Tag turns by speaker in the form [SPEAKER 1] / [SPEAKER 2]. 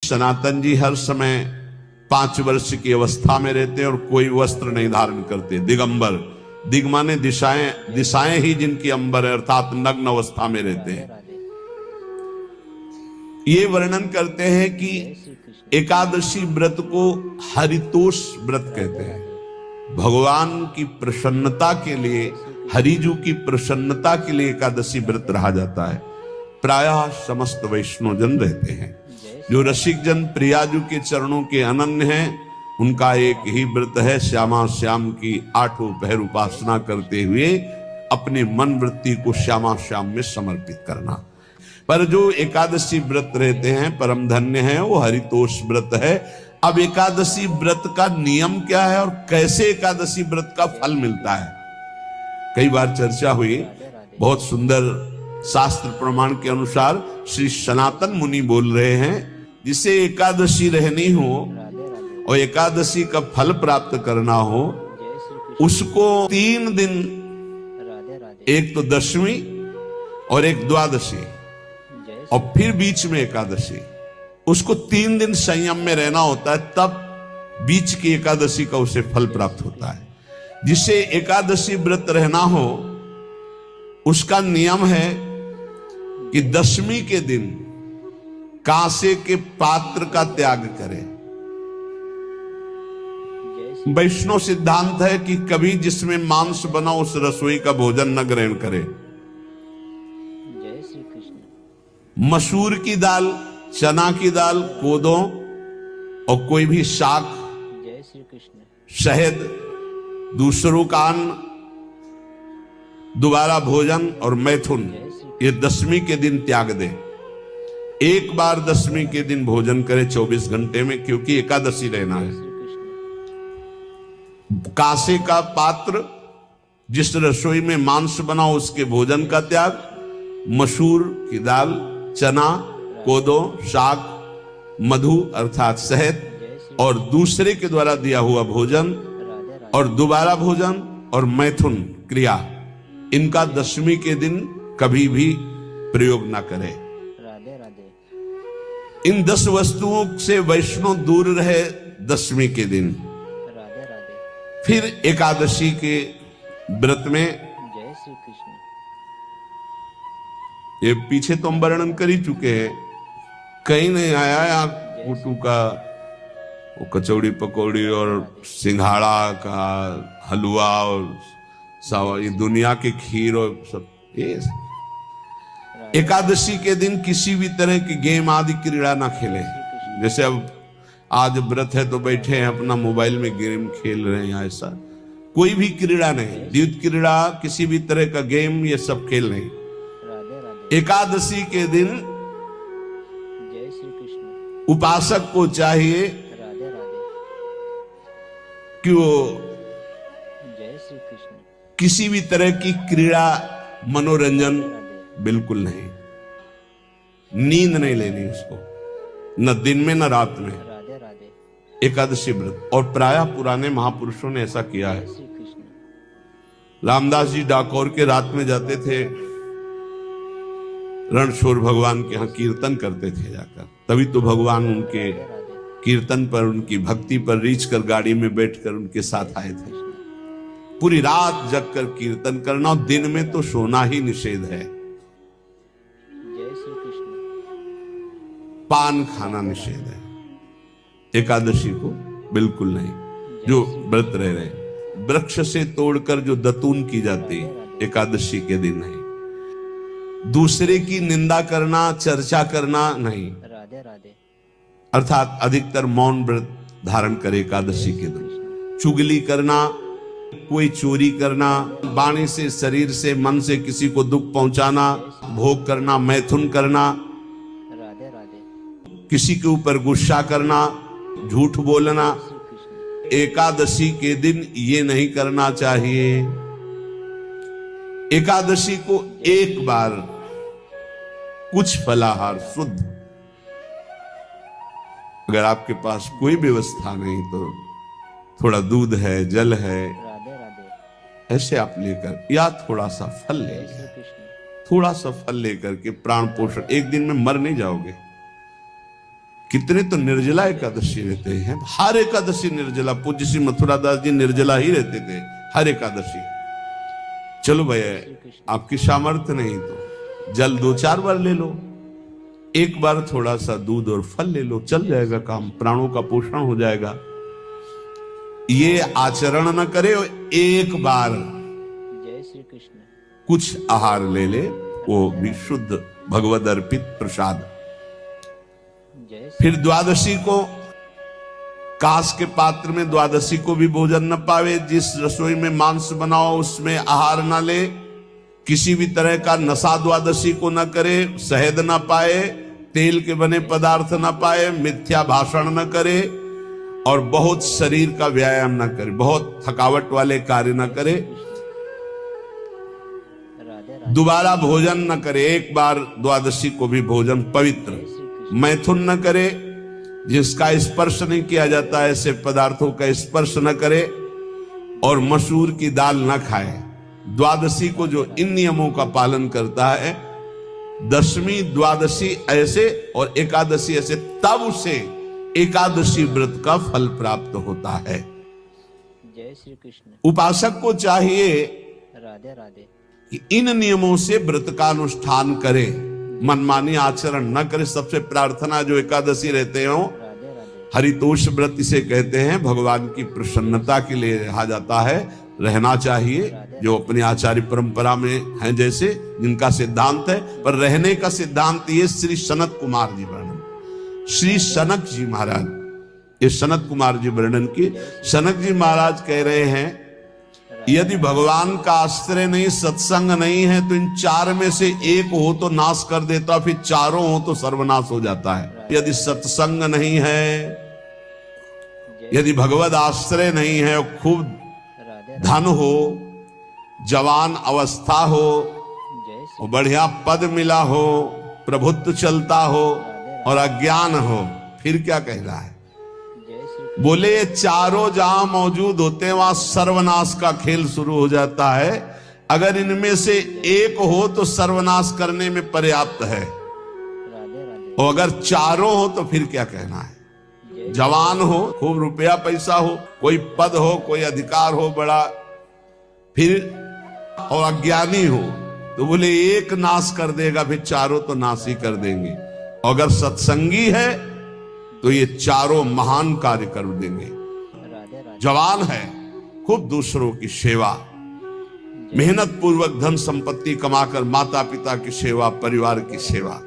[SPEAKER 1] सनातन जी हर समय 5 वर्ष की अवस्था में रहते और कोई वस्त्र नहीं धारण करते, दिगंबर। दिग माने दिशाएं, दिशाएं ही जिनकी अंबर है, अर्थात नग्न अवस्था में रहते हैं। ये वर्णन करते हैं कि एकादशी व्रत को हरितोष व्रत कहते हैं। भगवान की प्रसन्नता के लिए, हरिजू की प्रसन्नता के लिए एकादशी व्रत रहा जाता है। प्रायः समस्त वैष्णव जन रहते हैं। जो रसिक जन प्रियाजू के चरणों के अनन्य हैं, उनका एक ही व्रत है, श्यामा श्याम की 8 पहर उपासना करते हुए अपने मन वृत्ति को श्यामा श्याम में समर्पित करना। पर जो एकादशी व्रत रहते हैं परम धन्य है, वो हरितोष व्रत है। अब एकादशी व्रत का नियम क्या है और कैसे एकादशी व्रत का फल मिलता है, कई बार चर्चा हुई। बहुत सुंदर शास्त्र प्रमाण के अनुसार श्री सनातन मुनि बोल रहे हैं, जिसे एकादशी रहनी हो और एकादशी का फल प्राप्त करना हो, उसको 3 दिन, एक तो दशमी और एक द्वादशी और फिर बीच में एकादशी, उसको 3 दिन संयम में रहना होता है, तब बीच की एकादशी का उसे फल प्राप्त होता है। जिसे एकादशी व्रत रहना हो उसका नियम है कि दशमी के दिन कांसे के पात्र का त्याग करें। वैष्णव सिद्धांत है कि कभी जिसमें मांस बना उस रसोई का भोजन न ग्रहण करे। मसूर की दाल, चना की दाल, कोदों और कोई भी शाक, शहद, दूसरों का अन्न, दोबारा भोजन और मैथुन, ये दशमी के दिन त्याग दे। एक बार दशमी के दिन भोजन करे 24 घंटे में, क्योंकि एकादशी रहना है। कांसे का पात्र, जिस रसोई में मांस बना उसके भोजन का त्याग, मसूर की दाल, चना, कोदो, शाक, मधु अर्थात शहद और दूसरे के द्वारा दिया हुआ भोजन और दोबारा भोजन और मैथुन क्रिया, इनका दशमी के दिन कभी भी प्रयोग ना करें। इन 10 वस्तुओं से वैष्णव दूर रहे दशमी के दिन। फिर एकादशी के व्रत में, ये पीछे तो हम वर्णन कर ही चुके हैं, कहीं नहीं आया यहाँ कुटू का वो कचौड़ी पकौड़ी और सिंघाड़ा का हलवा और ये दुनिया के खीर और सब। ये एकादशी के दिन किसी भी तरह की गेम आदि क्रीड़ा ना खेले। जैसे अब आज व्रत है तो बैठे हैं अपना मोबाइल में गेम खेल रहे हैं, ऐसा कोई भी क्रीड़ा नहीं, द्यूत क्रीड़ा, किसी भी तरह का गेम, ये सब खेल नहीं। एकादशी के दिन उपासक को चाहिए कि वो किसी भी तरह की क्रीड़ा, मनोरंजन बिल्कुल नहीं, नींद नहीं लेनी उसको, न दिन में न रात में। एकादशी व्रत, और प्रायः पुराने महापुरुषों ने ऐसा किया है। रामदास जी डाकोर के रात में जाते थे, रणछोड़ भगवान के यहाँ कीर्तन करते थे जाकर, तभी तो भगवान उनके कीर्तन पर, उनकी भक्ति पर रीछ कर गाड़ी में बैठकर उनके साथ आए थे। पूरी रात जग कर कीर्तन करना, और दिन में तो सोना ही निषेध है। पान खाना निषेध है, एकादशी को बिल्कुल नहीं। जो व्रत रह रहे, वृक्ष से तोड़कर जो दतून की जाती है, एकादशी के दिन नहीं। दूसरे की निंदा करना, चर्चा करना नहीं, अर्थात अधिकतर मौन व्रत धारण करे एकादशी के दिन। चुगली करना, कोई चोरी करना, वाणी से, शरीर से, मन से किसी को दुख पहुंचाना, भोग करना, मैथुन करना, किसी के ऊपर गुस्सा करना, झूठ बोलना, एकादशी के दिन ये नहीं करना चाहिए। एकादशी को एक बार कुछ फलाहार शुद्ध, अगर आपके पास कोई व्यवस्था नहीं तो थोड़ा दूध है, जल है, ऐसे आप लेकर, या थोड़ा सा फल ले, थोड़ा सा फल लेकर के प्राण पोषण, एक दिन में मर नहीं जाओगे, कितने तो निर्जला एकादशी रहते हैं, हर एकादशी निर्जला। पूज्य श्री मथुरा दास जी निर्जला ही रहते थे हर एकादशी। चलो भैया आपकी सामर्थ्य नहीं तो जल 2-4 बार ले लो, एक बार थोड़ा सा दूध और फल ले लो, चल जाएगा काम, प्राणों का पोषण हो जाएगा। ये आचरण न करे, एक बार
[SPEAKER 2] जय श्री कृष्ण
[SPEAKER 1] कुछ आहार ले ले, वो भी शुद्ध भगवद अर्पित प्रसाद। फिर द्वादशी को कांस के पात्र में द्वादशी को भी भोजन न पावे। जिस रसोई में मांस बनाओ उसमें आहार न ले, किसी भी तरह का नशा द्वादशी को न करे, शहद न पाए, तेल के बने पदार्थ न पाए, मिथ्या भाषण न करे और बहुत शरीर का व्यायाम न करे, बहुत थकावट वाले कार्य न करे, दोबारा भोजन न करे। एक बार द्वादशी को भी भोजन पवित्र, मैथुन न करे, जिसका स्पर्श नहीं किया जाता ऐसे पदार्थों का स्पर्श न करे, और मसूर की दाल न खाए। द्वादशी को जो इन नियमों का पालन करता है, दशमी द्वादशी ऐसे और एकादशी ऐसे, तब उसे एकादशी व्रत का फल प्राप्त होता है।
[SPEAKER 2] जय श्री कृष्ण।
[SPEAKER 1] उपासक को चाहिए
[SPEAKER 2] राधे राधे
[SPEAKER 1] कि इन नियमों से व्रत का अनुष्ठान करे, मनमानी आचरण न करे। सबसे प्रार्थना जो एकादशी रहते हो, हरितोष व्रत इसे कहते हैं, भगवान की प्रसन्नता के लिए रहा जाता है, रहना चाहिए। जो अपनी आचार्य परंपरा में हैं, जैसे जिनका सिद्धांत है, पर रहने का सिद्धांत ये श्री सनत कुमार जी वर्णन, श्री सनक जी महाराज, ये सनत कुमार जी वर्णन की। सनक जी महाराज कह रहे हैं, यदि भगवान का आश्रय नहीं, सत्संग नहीं है, तो इन 4 में से एक हो तो नाश कर देता, फिर चारों हो तो सर्वनाश हो जाता है। यदि सत्संग नहीं है, यदि भगवद आश्रय नहीं है, खूब धन हो, जवान अवस्था हो, बढ़िया पद मिला हो, प्रभुत्व चलता हो और अज्ञान हो, फिर क्या कह रहा है? बोले ये चारों जहां मौजूद होते हैं वहां सर्वनाश का खेल शुरू हो जाता है। अगर इनमें से एक हो तो सर्वनाश करने में पर्याप्त है, और अगर चारों हो तो फिर क्या कहना है? जवान हो, खूब रुपया पैसा हो, कोई पद हो, कोई अधिकार हो बड़ा, फिर और अज्ञानी हो, तो बोले एक नाश कर देगा, फिर चारों तो नाश ही कर देंगे। अगर सत्संगी है तो ये चारों महान कार्य कर देंगे। जवान है, खूब दूसरों की सेवा, मेहनत पूर्वक धन संपत्ति कमाकर माता पिता की सेवा, परिवार की सेवा,